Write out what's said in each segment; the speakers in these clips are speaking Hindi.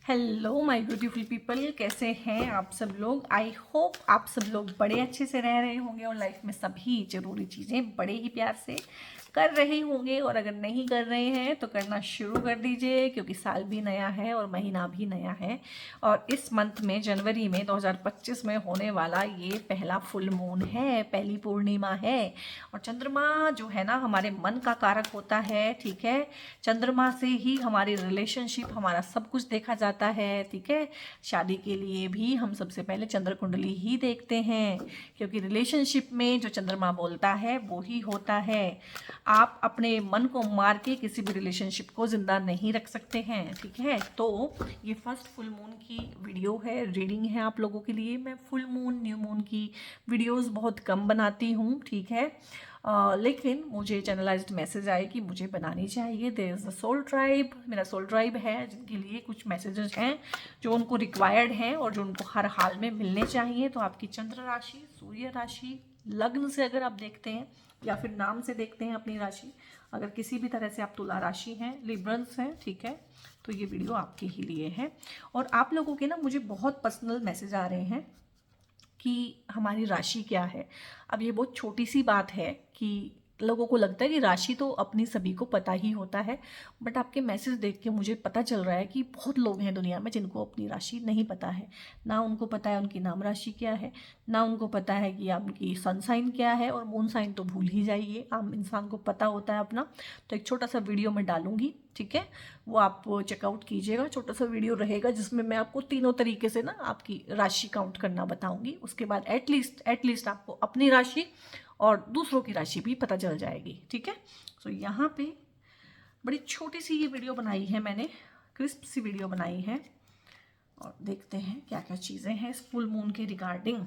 हेलो माय ब्यूटीफुल पीपल, कैसे हैं आप सब लोग। आई होप आप सब लोग बड़े अच्छे से रह रहे होंगे और लाइफ में सभी ज़रूरी चीज़ें बड़े ही प्यार से कर रहे होंगे। और अगर नहीं कर रहे हैं तो करना शुरू कर दीजिए, क्योंकि साल भी नया है और महीना भी नया है। और इस मंथ में जनवरी में 2025 में होने वाला ये पहला फुल मून है, पहली पूर्णिमा है। और चंद्रमा जो है ना हमारे मन का कारक होता है, ठीक है। चंद्रमा से ही हमारी रिलेशनशिप, हमारा सब कुछ देखा जाता है, ठीक है। शादी के लिए भी हम सबसे पहले चंद्र कुंडली ही देखते हैं, क्योंकि रिलेशनशिप में जो चंद्रमा बोलता है वो ही होता है। आप अपने मन को मार के किसी भी रिलेशनशिप को जिंदा नहीं रख सकते हैं, ठीक है। तो ये फर्स्ट फुल मून की वीडियो है, रीडिंग है आप लोगों के लिए। मैं फुल मून न्यू मून की वीडियोस बहुत कम बनाती हूँ, ठीक है। लेकिन मुझे चैनलाइज्ड मैसेज आए कि मुझे बनानी चाहिए। There is a soul tribe, मेरा सोल ट्राइब है जिनके लिए कुछ मैसेजेस हैं जो उनको रिक्वायर्ड हैं और जो उनको हर हाल में मिलने चाहिए। तो आपकी चंद्र राशि, सूर्य राशि, लग्न से अगर आप देखते हैं या फिर नाम से देखते हैं अपनी राशि, अगर किसी भी तरह से आप तुला राशि हैं, लिब्रंस हैं, ठीक है, तो ये वीडियो आपके ही लिए है। और आप लोगों के ना मुझे बहुत पर्सनल मैसेज आ रहे हैं कि हमारी राशि क्या है। अब ये बहुत छोटी सी बात है कि लोगों को लगता है कि राशि तो अपनी सभी को पता ही होता है, बट आपके मैसेज देख के मुझे पता चल रहा है कि बहुत लोग हैं दुनिया में जिनको अपनी राशि नहीं पता है। ना उनको पता है उनकी नाम राशि क्या है, ना उनको पता है कि उनकी सन साइन क्या है, और मून साइन तो भूल ही जाइए, आम इंसान को पता होता है अपना। तो एक छोटा सा वीडियो मैं डालूंगी, ठीक है, वो आप चेकआउट कीजिएगा। छोटा सा वीडियो रहेगा जिसमें मैं आपको तीनों तरीके से ना आपकी राशि काउंट करना बताऊंगी। उसके बाद एटलीस्ट आपको अपनी राशि और दूसरों की राशि भी पता चल जाएगी, ठीक है। तो यहाँ पे बड़ी छोटी सी ये वीडियो बनाई है मैंने, क्रिस्प सी वीडियो बनाई है। और देखते हैं क्या क्या चीज़ें हैं इस फुल मून के रिगार्डिंग।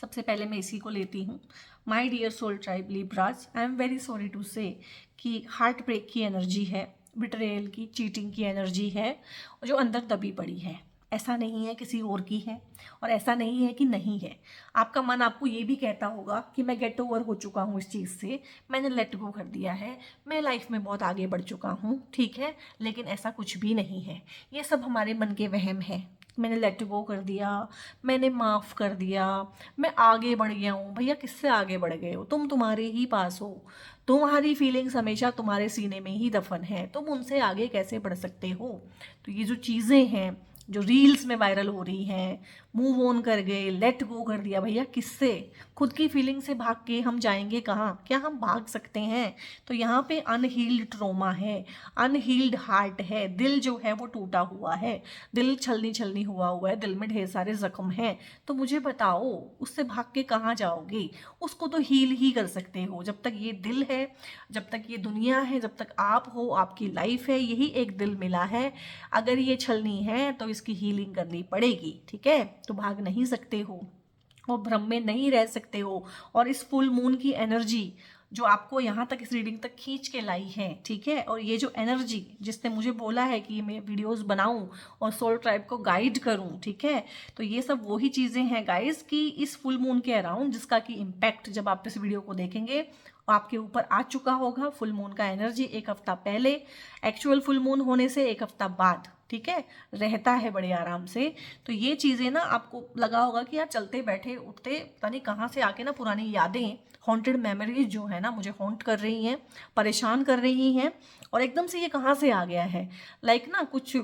सबसे पहले मैं इसी को लेती हूँ। My dear soul tribe Libras, I am very sorry to say कि हार्ट ब्रेक की एनर्जी है, बिट्रेयल की, चीटिंग की एनर्जी है, और जो अंदर दबी पड़ी है। ऐसा नहीं है किसी और की है, और ऐसा नहीं है कि नहीं है। आपका मन आपको ये भी कहता होगा कि मैं गेट ओवर हो चुका हूँ इस चीज़ से, मैंने लेट गो कर दिया है, मैं लाइफ में बहुत आगे बढ़ चुका हूँ, ठीक है। लेकिन ऐसा कुछ भी नहीं है, ये सब हमारे मन के वहम है। मैंने लेट गो कर दिया, मैंने माफ़ कर दिया, मैं आगे बढ़ गया हूँ। भैया किससे आगे बढ़ गए हो? तुम तुम्हारे ही पास हो, तुम्हारी फीलिंग्स हमेशा तुम्हारे सीने में ही दफन है, तुम उनसे आगे कैसे बढ़ सकते हो? तो ये जो चीज़ें हैं जो रील्स में वायरल हो रही हैं, मूव ऑन कर गए, लेट गो कर दिया, भैया किससे? खुद की फीलिंग से भाग के हम जाएंगे कहाँ? क्या हम भाग सकते हैं? तो यहाँ पे अनहील्ड ट्रोमा है, अनहील्ड हार्ट है, दिल जो है वो टूटा हुआ है, दिल छलनी छलनी हुआ है, दिल में ढेर सारे जख्म हैं। तो मुझे बताओ उससे भाग के कहाँ जाओगे? उसको तो हील ही कर सकते हो। जब तक ये दिल है, जब तक ये दुनिया है, जब तक आप हो, आपकी लाइफ है, यही एक दिल मिला है। अगर ये छलनी है तो इसकी हीलिंग करनी पड़ेगी, ठीक है। तो भाग नहीं सकते हो और भ्रम में नहीं रह सकते हो। और इस फुल मून की एनर्जी जो आपको यहाँ तक इस रीडिंग तक खींच के लाई है, ठीक है, और ये जो एनर्जी जिसने मुझे बोला है कि मैं वीडियोस बनाऊं और सोल ट्राइब को गाइड करूं, ठीक है, तो ये सब वही चीज़ें हैं गाइस कि इस फुल मून के अराउंड, जिसका कि इम्पैक्ट जब आप इस वीडियो को देखेंगे आपके ऊपर आ चुका होगा। फुल मून का एनर्जी एक हफ्ता पहले, एक्चुअल फुल मून होने से एक हफ्ता बाद, ठीक है, रहता है बड़े आराम से। तो ये चीज़ें ना आपको लगा होगा कि यार चलते बैठे उठते पता नहीं कहाँ से आके ना पुरानी यादें, हॉन्टेड मेमोरीज जो है ना मुझे हॉन्ट कर रही हैं, परेशान कर रही हैं। और एकदम से ये कहाँ से आ गया है, लाइक ना कुछ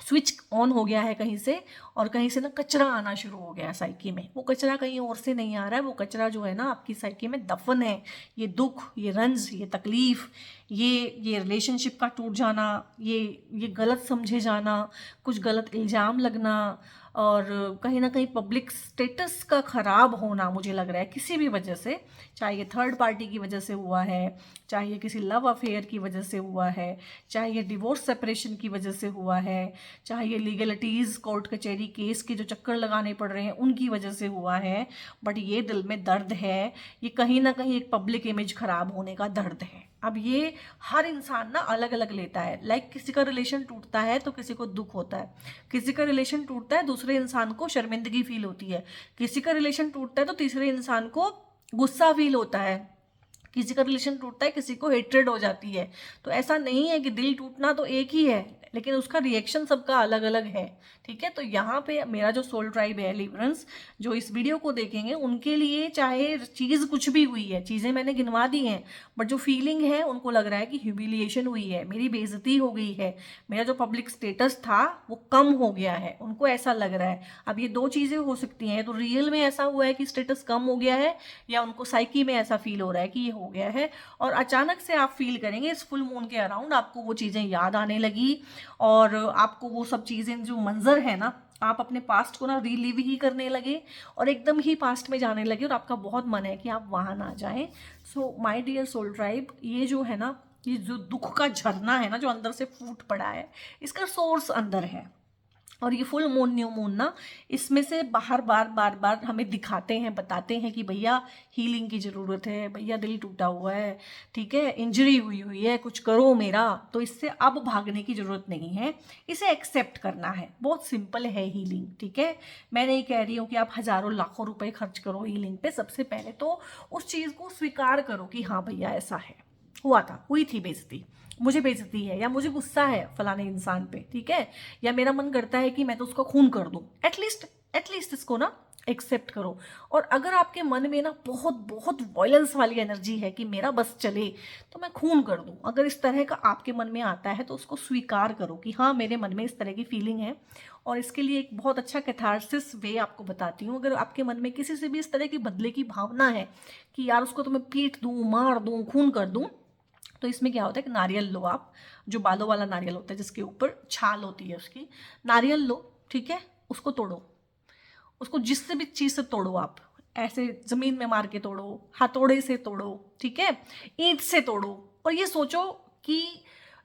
स्विच ऑन हो गया है कहीं से, और कहीं से ना कचरा आना शुरू हो गया है साइकी में। वो कचरा कहीं और से नहीं आ रहा है, वो कचरा जो है ना आपकी साइकी में दफन है। ये दुख, ये रंज, ये तकलीफ, ये रिलेशनशिप का टूट जाना, ये गलत समझे जाना, कुछ गलत इल्ज़ाम लगना, और कहीं ना कहीं पब्लिक स्टेटस का ख़राब होना, मुझे लग रहा है किसी भी वजह से, चाहे ये थर्ड पार्टी की वजह से हुआ है, चाहे ये किसी लव अफेयर की वजह से हुआ है, चाहे ये डिवोर्स सेपरेशन की वजह से हुआ है, चाहे ये लीगलिटीज़, कोर्ट कचहरी केस के जो चक्कर लगाने पड़ रहे हैं उनकी वजह से हुआ है। बट ये दिल में दर्द है, ये कहीं ना कहीं एक पब्लिक इमेज खराब होने का दर्द है। अब ये हर इंसान ना अलग अलग लेता है, लाइक किसी का रिलेशन टूटता है तो किसी को दुख होता है, किसी का रिलेशन टूटता है दूसरे इंसान को शर्मिंदगी फील होती है, किसी का रिलेशन टूटता है तो तीसरे इंसान को गुस्सा फील होता है, किसी का रिलेशन टूटता है किसी को हेट्रेड हो जाती है। तो ऐसा नहीं है कि दिल टूटना तो एक ही है, लेकिन उसका रिएक्शन सबका अलग अलग है, ठीक है। तो यहाँ पे मेरा जो सोल ट्राइब है लिवरेंस, जो इस वीडियो को देखेंगे उनके लिए चाहे चीज़ कुछ भी हुई है, चीज़ें मैंने गिनवा दी हैं, बट जो फीलिंग है उनको लग रहा है कि ह्यूमिलिएशन हुई है, मेरी बेइज्जती हो गई है, मेरा जो पब्लिक स्टेटस था वो कम हो गया है, उनको ऐसा लग रहा है। अब ये दो चीज़ें हो सकती हैं, तो रियल में ऐसा हुआ है कि स्टेटस कम हो गया है, या उनको साइकी में ऐसा फील हो रहा है कि ये हो गया है, और अचानक से आप फील करेंगे इस फुल मून के अराउंड आपको वो चीज़ें याद आने लगी, और आपको वो सब चीज़ें जो मंजर है ना, आप अपने पास्ट को ना रीलिव ही करने लगे और एकदम ही पास्ट में जाने लगे, और आपका बहुत मन है कि आप वहाँ ना जाएं। So my dear soul tribe, ये जो है ना, ये जो दुख का झरना है ना जो अंदर से फूट पड़ा है, इसका सोर्स अंदर है। और ये फुल मून न्यू मून ना, इसमें से बार बार हमें दिखाते हैं, बताते हैं कि भैया हीलिंग की ज़रूरत है, भैया दिल टूटा हुआ है, ठीक है, इंजरी हुई है, कुछ करो मेरा। तो इससे अब भागने की ज़रूरत नहीं है, इसे एक्सेप्ट करना है। बहुत सिंपल है हीलिंग, ठीक है। मैं नहीं कह रही हूँ कि आप हज़ारों लाखों रुपए खर्च करो हीलिंग पे। सबसे पहले तो उस चीज़ को स्वीकार करो कि हाँ भैया ऐसा है, हुआ था, हुई थी बेइज्जती, मुझे बेइज्जती है, या मुझे गुस्सा है फलाने इंसान पे, ठीक है, या मेरा मन करता है कि मैं तो उसका खून कर दूं। एटलीस्ट इसको ना एक्सेप्ट करो। और अगर आपके मन में ना बहुत बहुत वायलेंस वाली एनर्जी है कि मेरा बस चले तो मैं खून कर दूं, अगर इस तरह का आपके मन में आता है तो उसको स्वीकार करो कि हाँ मेरे मन में इस तरह की फीलिंग है। और इसके लिए एक बहुत अच्छा कैथारसिस वे आपको बताती हूँ। अगर आपके मन में किसी से भी इस तरह की बदले की भावना है कि यार उसको तो मैं पीट दूँ, मार दूँ, खून कर दूँ, तो इसमें क्या होता है कि नारियल लो आप, जो बालों वाला नारियल होता है जिसके ऊपर छाल होती है उसकी, नारियल लो, ठीक है, उसको तोड़ो, उसको जिससे भी चीज़ से तोड़ो आप, ऐसे ज़मीन में मार के तोड़ो, हथौड़े से तोड़ो, ठीक है, ईंट से तोड़ो, और ये सोचो कि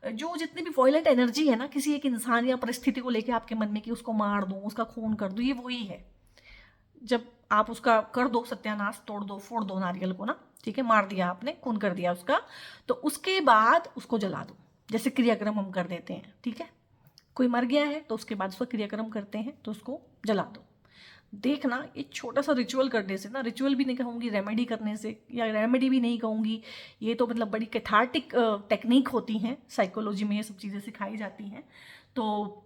जो जितनी भी वॉयलेंट एनर्जी है ना किसी एक इंसान या परिस्थिति को लेके आपके मन में कि उसको मार दूँ, उसका खून कर दूँ, ये वही है। जब आप उसका कर दो सत्यानाश, तोड़ दो, फोड़ दो नारियल को ना, ठीक है, मार दिया आपने, खून कर दिया उसका, तो उसके बाद उसको जला दो, जैसे क्रियाक्रम हम कर देते हैं, ठीक है। कोई मर गया है तो उसके बाद उसका क्रियाक्रम करते हैं, तो उसको जला दो। देखना, ये छोटा सा रिचुअल करने से ना, रिचुअल भी नहीं कहूँगी, रेमेडी करने से, या रेमेडी भी नहीं कहूँगी, ये तो मतलब बड़ी कैथार्टिक टेक्निक होती हैं, साइकोलॉजी में ये सब चीज़ें सिखाई जाती हैं। तो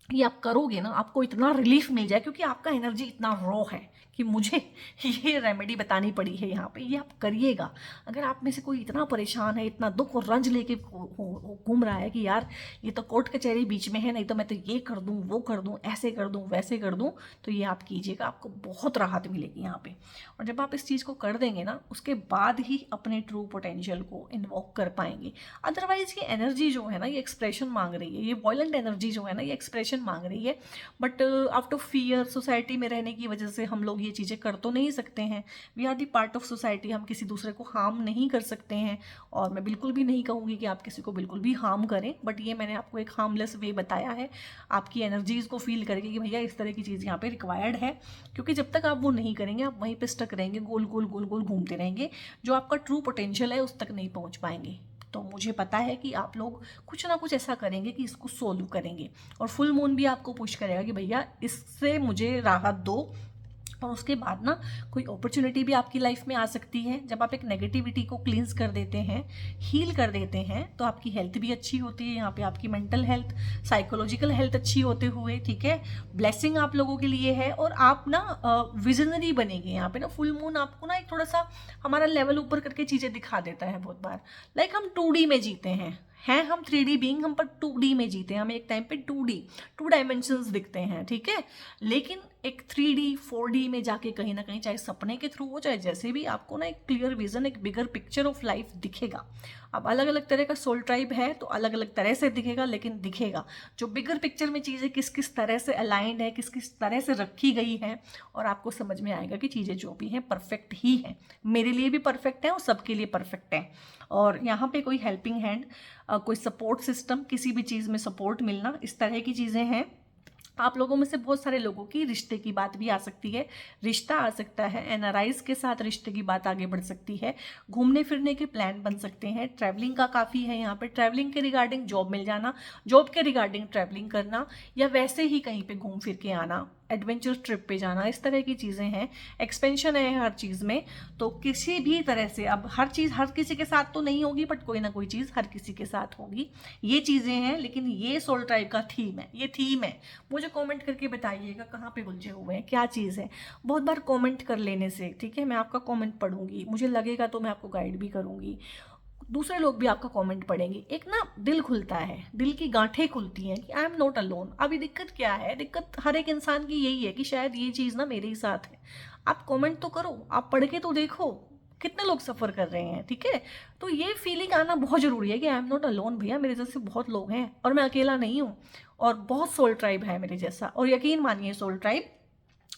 ये आप करोगे ना, आपको इतना रिलीफ मिल जाए, क्योंकि आपका एनर्जी इतना रॉ है कि मुझे ये रेमेडी बतानी पड़ी है यहाँ पे। ये आप करिएगा। अगर आप में से कोई इतना परेशान है, इतना दुख और रंज लेके घूम रहा है कि यार ये तो कोर्ट कचहरी बीच में है, नहीं तो मैं तो ये कर दूँ, वो कर दूँ, ऐसे कर दूँ, वैसे कर दूँ, तो ये आप कीजिएगा, आपको बहुत राहत मिलेगी यहाँ पे। और जब आप इस चीज़ को कर देंगे ना, उसके बाद ही अपने ट्रू पोटेंशियल को इन्वॉक कर पाएंगे। अदरवाइज ये एनर्जी जो है ना, ये एक्सप्रेशन मांग रही है, ये वॉयलेंट एनर्जी जो है ना, ये एक्सप्रेशन मांग रही है, but out of fear, society में रहने की वजह से हम लोग ये चीज़ें कर तो नहीं सकते हैं। We are the part of society, हम किसी दूसरे को हार्म नहीं कर सकते हैं, और मैं बिल्कुल भी नहीं कहूँगी कि आप किसी को बिल्कुल भी हार्म करें, बट ये मैंने आपको एक हार्मलेस वे बताया है, आपकी एनर्जीज़ को फील करके कि भैया इस तरह की चीज़ यहाँ पे रिक्वायर्ड है। क्योंकि जब तक आप वो नहीं करेंगे, आप वहीं पे स्टक रहेंगे, गोल गोल गोल गोल घूमते रहेंगे, जो आपका ट्रू पोटेंशियल है उस तक नहीं पहुँच पाएंगे। तो मुझे पता है कि आप लोग कुछ ना कुछ ऐसा करेंगे कि इसको सोल्व करेंगे, और फुल मून भी आपको पुश करेगा कि भैया इससे मुझे राहत दो। और उसके बाद ना कोई अपॉर्चुनिटी भी आपकी लाइफ में आ सकती है। जब आप एक नेगेटिविटी को क्लींस कर देते हैं, हील कर देते हैं, तो आपकी हेल्थ भी अच्छी होती है। यहाँ पे आपकी मेंटल हेल्थ, साइकोलॉजिकल हेल्थ अच्छी होते हुए, ठीक है, ब्लेसिंग आप लोगों के लिए है। और आप ना विजनरी बनेंगे। यहाँ पे ना फुल मून आपको ना एक थोड़ा सा हमारा लेवल ऊपर करके चीज़ें दिखा देता है बहुत बार। लाइक हम 2D में जीते हैं हम 3D बीइंग, हम पर 2D में जीते हैं, हमें एक टाइम पे 2D 2 डायमेंशंस दिखते हैं, ठीक है। लेकिन एक 3D 4D में जाके कहीं ना कहीं, चाहे सपने के थ्रू हो, चाहे जैसे भी, आपको ना एक क्लियर विजन, एक बिगर पिक्चर ऑफ लाइफ दिखेगा। अब अलग अलग तरह का सोल ट्राइब है तो अलग अलग तरह से दिखेगा, लेकिन दिखेगा। जो बिगर पिक्चर में चीज़ें किस किस तरह से अलाइंड है, किस किस तरह से रखी गई है, और आपको समझ में आएगा कि चीज़ें जो भी हैं परफेक्ट ही हैं, मेरे लिए भी परफेक्ट है और सबके लिए परफेक्ट है। और यहाँ पे कोई हेल्पिंग हैंड, कोई सपोर्ट सिस्टम, किसी भी चीज़ में सपोर्ट मिलना, इस तरह की चीज़ें हैं। आप लोगों में से बहुत सारे लोगों की रिश्ते की बात भी आ सकती है, रिश्ता आ सकता है, एनआरआईज के साथ रिश्ते की बात आगे बढ़ सकती है, घूमने फिरने के प्लान बन सकते हैं, ट्रैवलिंग का काफ़ी है यहाँ पे, ट्रैवलिंग के रिगार्डिंग जॉब मिल जाना, जॉब के रिगार्डिंग ट्रैवलिंग करना, या वैसे ही कहीं पे घूम फिर के आना, एडवेंचर ट्रिप पे जाना, इस तरह की चीज़ें हैं, एक्सपेंशन है हर चीज़ में। तो किसी भी तरह से, अब हर चीज़ हर किसी के साथ तो नहीं होगी, बट कोई ना कोई चीज़ हर किसी के साथ होगी, ये चीज़ें हैं। लेकिन ये सोल ट्राइब का थीम है, ये थीम है। मुझे कमेंट करके बताइएगा कहाँ पे उलझे हुए हैं, क्या चीज़ है। बहुत बार कमेंट कर लेने से, ठीक है, मैं आपका कमेंट पढ़ूंगी, मुझे लगेगा तो मैं आपको गाइड भी करूंगी, दूसरे लोग भी आपका कमेंट पढ़ेंगे, एक ना दिल खुलता है, दिल की गांठें खुलती हैं कि आई एम नॉट अलोन। अभी दिक्कत क्या है, दिक्कत हर एक इंसान की यही है कि शायद ये चीज़ ना मेरे ही साथ है। आप कमेंट तो करो, आप पढ़ के तो देखो कितने लोग सफ़र कर रहे हैं, ठीक है। तो ये फीलिंग आना बहुत ज़रूरी है कि आई एम नॉट अलोन, भैया मेरे जैसे बहुत लोग हैं और मैं अकेला नहीं हूँ, और बहुत सोल ट्राइब है मेरे जैसा। और यकीन मानिए सोल ट्राइब,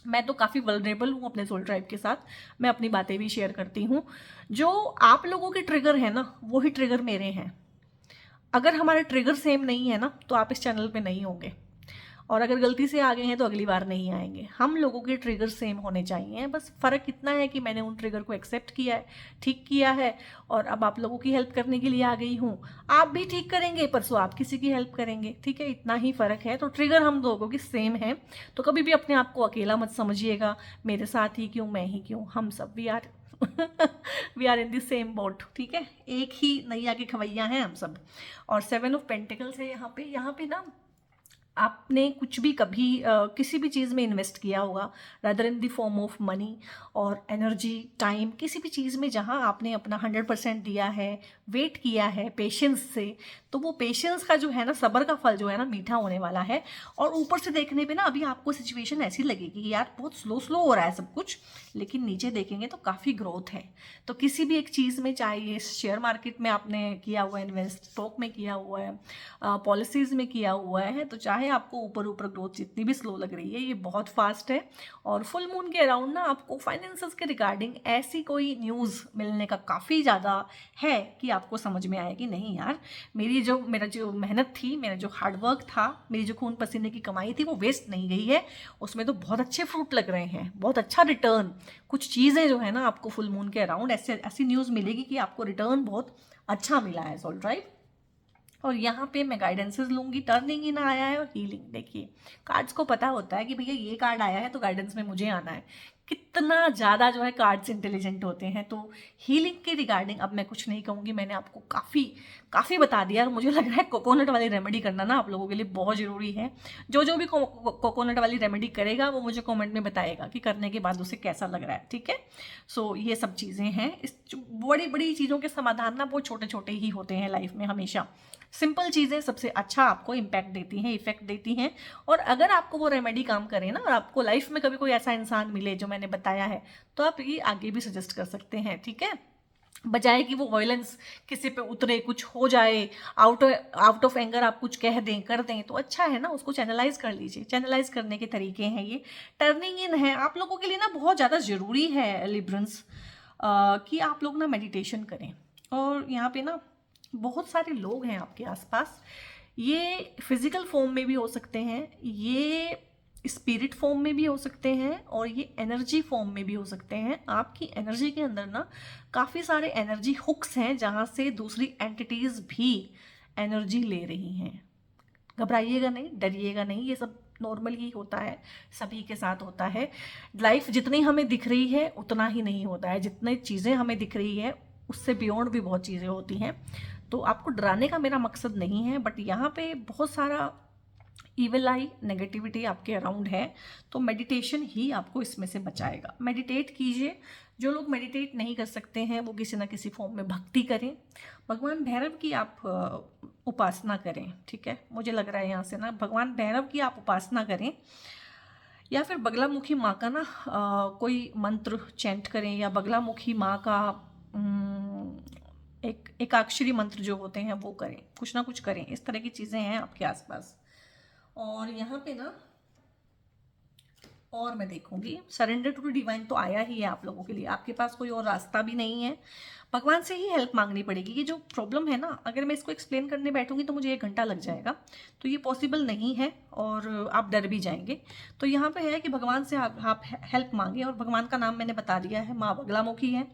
मैं तो काफ़ी वल्नरेबल हूँ अपने सोल ट्राइब के साथ, मैं अपनी बातें भी शेयर करती हूँ। जो आप लोगों के ट्रिगर है ना, वही ट्रिगर मेरे हैं। अगर हमारे ट्रिगर सेम नहीं है ना, तो आप इस चैनल पे नहीं होंगे, और अगर गलती से आ गए हैं तो अगली बार नहीं आएंगे। हम लोगों के ट्रिगर सेम होने चाहिए, बस फ़र्क इतना है कि मैंने उन ट्रिगर को एक्सेप्ट किया है, ठीक किया है, और अब आप लोगों की हेल्प करने के लिए आ गई हूँ। आप भी ठीक करेंगे, परसों आप किसी की हेल्प करेंगे, ठीक है, इतना ही फ़र्क है। तो ट्रिगर हम लोगों की सेम है, तो कभी भी अपने आप को अकेला मत समझिएगा, मेरे साथ ही क्यों, मैं ही क्यों, हम सब we are in the same boat, ठीक है, एक ही नैया के खवैया हैं हम सब। और 7 ऑफ पेंटिकल्स है यहाँ पे ना, आपने कुछ भी कभी किसी भी चीज़ में इन्वेस्ट किया होगा, rather in the form of money और एनर्जी, टाइम, किसी भी चीज़ में जहाँ आपने अपना 100% दिया है, वेट किया है पेशेंस से, तो वो पेशेंस का जो है ना, सब्र का फल जो है ना, मीठा होने वाला है। और ऊपर से देखने पे ना अभी आपको सिचुएशन ऐसी लगेगी कि यार बहुत स्लो स्लो हो रहा है सब कुछ, लेकिन नीचे देखेंगे तो काफ़ी ग्रोथ है। तो किसी भी एक चीज़ में, चाहे ये शेयर मार्केट में आपने किया हुआ है इन्वेस्ट, स्टॉक में किया हुआ है, पॉलिसीज़ में किया हुआ है, तो चाहे आपको ऊपर ऊपर ग्रोथ जितनी भी स्लो लग रही है, ये बहुत फास्ट है। और फुल मून के अराउंड ना आपको फाइनेंसेस के रिगार्डिंग ऐसी कोई न्यूज़ मिलने का काफ़ी ज़्यादा है कि आपको समझ में आएगी, नहीं यार, मेरा जो मेहनत थी, मेरा जो हार्डवर्क था, मेरी जो खून पसीने की कमाई थी, वो वेस्ट नहीं गई है, उसमें तो बहुत अच्छे फ्रूट लग रहे हैं, बहुत अच्छा रिटर्न। कुछ चीज़ें जो है ना, आपको फुल मून के अराउंड ऐसी न्यूज़ मिलेगी कि आपको रिटर्न बहुत अच्छा मिला है सोल ट्राइब। और यहाँ पे मैं गाइडेंसेस लूँगी, टर्निंग इन आया है और हीलिंग। देखिए कार्ड्स को पता होता है कि भैया ये कार्ड आया है तो गाइडेंस में मुझे आना है, कितना ज़्यादा जो है कार्ड्स इंटेलिजेंट होते हैं। तो हीलिंग के रिगार्डिंग अब मैं कुछ नहीं कहूँगी, मैंने आपको काफ़ी बता दिया। और मुझे लग रहा है कोकोनट वाली रेमेडी करना ना आप लोगों के लिए बहुत ज़रूरी है। जो भी कोकोनट वाली रेमेडी करेगा वो मुझे कमेंट में बताएगा कि करने के बाद उसे कैसा लग रहा है, ठीक है। सो ये सब चीज़ें हैं, इस बड़ी बड़ी चीज़ों के समाधान ना बहुत छोटे छोटे ही होते हैं लाइफ में हमेशा। सिंपल चीज़ें सबसे अच्छा आपको इम्पैक्ट देती हैं, इफेक्ट देती हैं। और अगर आपको वो रेमेडी काम करे ना, और आपको लाइफ में कभी कोई ऐसा इंसान मिले जो मैंने बताया है, तो आप ये आगे भी सजेस्ट कर सकते हैं, ठीक है। बजाय कि वो वायलेंस किसी पे उतरे, कुछ हो जाए, आउट ऑफ एंगर आप कुछ कह दें, कर दें, तो अच्छा है ना, उसको चैनलाइज कर लीजिए। चैनलाइज करने के तरीके हैं ये, टर्निंग इन है आप लोगों के लिए ना, बहुत ज़्यादा ज़रूरी है लिब्रंस, कि आप लोग ना मेडिटेशन करें। और यहाँ पे ना बहुत सारे लोग हैं आपके आसपास, ये फिजिकल फॉर्म में भी हो सकते हैं, ये स्पिरिट फॉर्म में भी हो सकते हैं, और ये एनर्जी फॉर्म में भी हो सकते हैं। आपकी एनर्जी के अंदर ना काफ़ी सारे एनर्जी हुक्स हैं जहाँ से दूसरी एंटिटीज़ भी एनर्जी ले रही हैं। घबराइएगा नहीं, डरिएगा नहीं, ये सब नॉर्मल ही होता है, सभी के साथ होता है। लाइफ जितनी हमें दिख रही है उतना ही नहीं होता है, जितनी चीज़ें हमें दिख रही है उससे बियॉन्ड भी बहुत चीज़ें होती हैं। तो आपको डराने का मेरा मकसद नहीं है, बट यहाँ पे बहुत सारा ईविल आई नेगेटिविटी आपके अराउंड है, तो मेडिटेशन ही आपको इसमें से बचाएगा। मेडिटेट कीजिए, जो लोग मेडिटेट नहीं कर सकते हैं वो किसी ना किसी फॉर्म में भक्ति करें, भगवान भैरव की आप उपासना करें, ठीक है। मुझे लग रहा है यहाँ से ना भगवान भैरव की आप उपासना करें, या फिर बगलामुखी माँ का ना कोई मंत्र चैंट करें, या बगलामुखी माँ का एक एकाक्षरी मंत्र जो होते हैं वो करें, कुछ ना कुछ करें, इस तरह की चीज़ें हैं आपके आसपास। और यहाँ पे ना, और मैं देखूंगी सरेंडर टू डिवाइन तो आया ही है आप लोगों के लिए, आपके पास कोई और रास्ता भी नहीं है, भगवान से ही हेल्प मांगनी पड़ेगी। ये जो प्रॉब्लम है ना, अगर मैं इसको एक्सप्लेन करने बैठूंगी तो मुझे 1 घंटा लग जाएगा, तो ये पॉसिबल नहीं है और आप डर भी जाएंगे। तो यहाँ पे है कि भगवान से आप हेल्प मांगे, और भगवान का नाम मैंने बता दिया है, माँ बगलामुखी है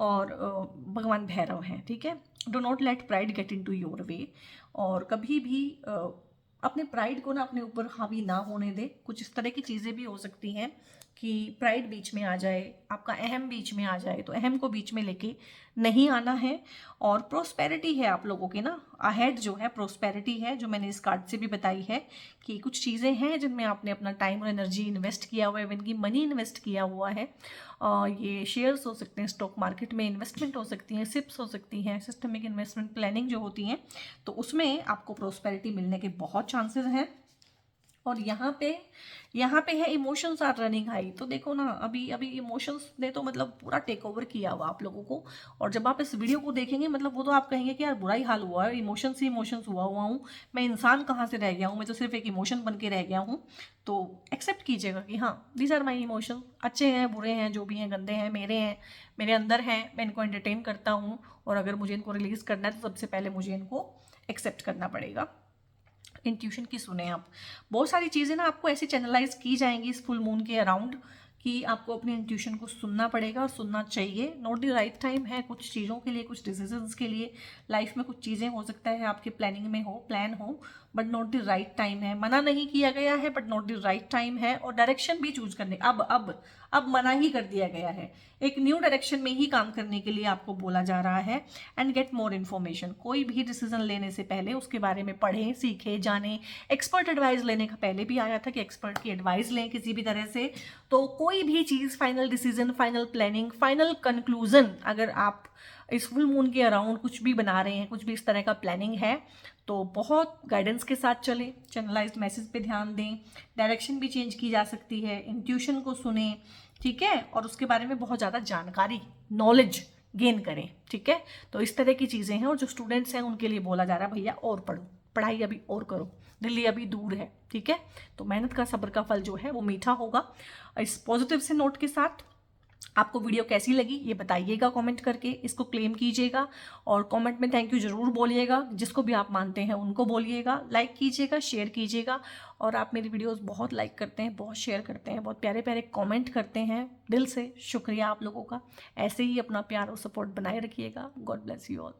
और भगवान भैरव हैं, ठीक है। Do not let pride get into your way, और कभी भी अपने प्राइड को ना अपने ऊपर हावी ना होने दे। कुछ इस तरह की चीज़ें भी हो सकती हैं कि प्राइड बीच में आ जाए, आपका अहम बीच में आ जाए, तो अहम को बीच में लेके नहीं आना है। और प्रोस्पेरिटी है आप लोगों की ना, अहेड जो है प्रोस्पेरिटी है, जो मैंने इस कार्ड से भी बताई है कि कुछ चीज़ें हैं जिनमें आपने अपना टाइम और एनर्जी इन्वेस्ट किया हुआ है, इवन की मनी इन्वेस्ट किया हुआ है। ये शेयर्स हो सकते हैं, स्टॉक मार्केट में इन्वेस्टमेंट हो सकती हैं, सिप्स हो सकती हैं, सिस्टमिक इन्वेस्टमेंट प्लानिंग जो होती हैं, तो उसमें आपको प्रोस्पेरिटी मिलने के बहुत चांसेस हैं। और यहाँ पे है इमोशंस आर रनिंग हाई। तो देखो ना, अभी अभी इमोशंस ने तो मतलब पूरा टेक ओवर किया हुआ आप लोगों को। और जब आप इस वीडियो को देखेंगे मतलब वो तो आप कहेंगे कि यार बुरा ही हाल हुआ है, इमोशंस ही इमोशंस हुआ हूँ, मैं इंसान कहाँ से रह गया हूँ, मैं तो सिर्फ एक इमोशन बन के रह गया हूँ। तो एक्सेप्ट कीजिएगा कि हाँ, दीज आर माई इमोशन, अच्छे हैं बुरे हैं जो भी हैं, गंदे हैं, मेरे अंदर हैं, मैं इनको एंटरटेन करता हूँ। और अगर मुझे इनको रिलीज़ करना है तो सबसे पहले मुझे इनको एक्सेप्ट करना पड़ेगा। इंट्यूशन की सुने आप, बहुत सारी चीज़ें ना आपको ऐसे चैनलाइज की जाएंगी इस फुल मून के अराउंड कि आपको अपनी इंट्यूशन को सुनना पड़ेगा और सुनना चाहिए। नॉट द राइट टाइम है कुछ चीज़ों के लिए, कुछ डिसीजंस के लिए। लाइफ में कुछ चीज़ें हो सकता है आपके प्लानिंग में हो, प्लान हो, but not the right time है। मना नहीं किया गया है but not the right time है। और डायरेक्शन भी चूज करने अब मना ही कर दिया गया है, एक न्यू डायरेक्शन में ही काम करने के लिए आपको बोला जा रहा है। एंड गेट मोर इन्फॉर्मेशन, कोई भी डिसीजन लेने से पहले उसके बारे में पढ़ें, सीखें, जानें। एक्सपर्ट एडवाइस लेने का पहले भी आया था कि एक्सपर्ट की एडवाइस लें किसी भी तरह से। तो कोई भी चीज़, final decision, final planning, final conclusion, अगर आप इस फुल मून के अराउंड कुछ भी बना रहे हैं, कुछ भी इस तरह का प्लानिंग है, तो बहुत गाइडेंस के साथ चलें, चैनलाइज्ड मैसेज पे ध्यान दें। डायरेक्शन भी चेंज की जा सकती है, इंट्यूशन को सुने, ठीक है, और उसके बारे में बहुत ज़्यादा जानकारी, नॉलेज गेन करें, ठीक है। तो इस तरह की चीज़ें हैं। और जो स्टूडेंट्स हैं उनके लिए बोला जा रहा है भैया और पढ़ो, पढ़ाई अभी और करो, दिल्ली अभी दूर है, ठीक है। तो मेहनत का, सब्र का फल जो है वो मीठा होगा। इस पॉजिटिव से नोट के साथ आपको वीडियो कैसी लगी ये बताइएगा कमेंट करके, इसको क्लेम कीजिएगा और कमेंट में थैंक यू जरूर बोलिएगा। जिसको भी आप मानते हैं उनको बोलिएगा, लाइक कीजिएगा, शेयर कीजिएगा। और आप मेरी वीडियोस बहुत लाइक करते हैं, बहुत शेयर करते हैं, बहुत प्यारे प्यारे कमेंट करते हैं, दिल से शुक्रिया आप लोगों का। ऐसे ही अपना प्यार और सपोर्ट बनाए रखिएगा। God bless you all.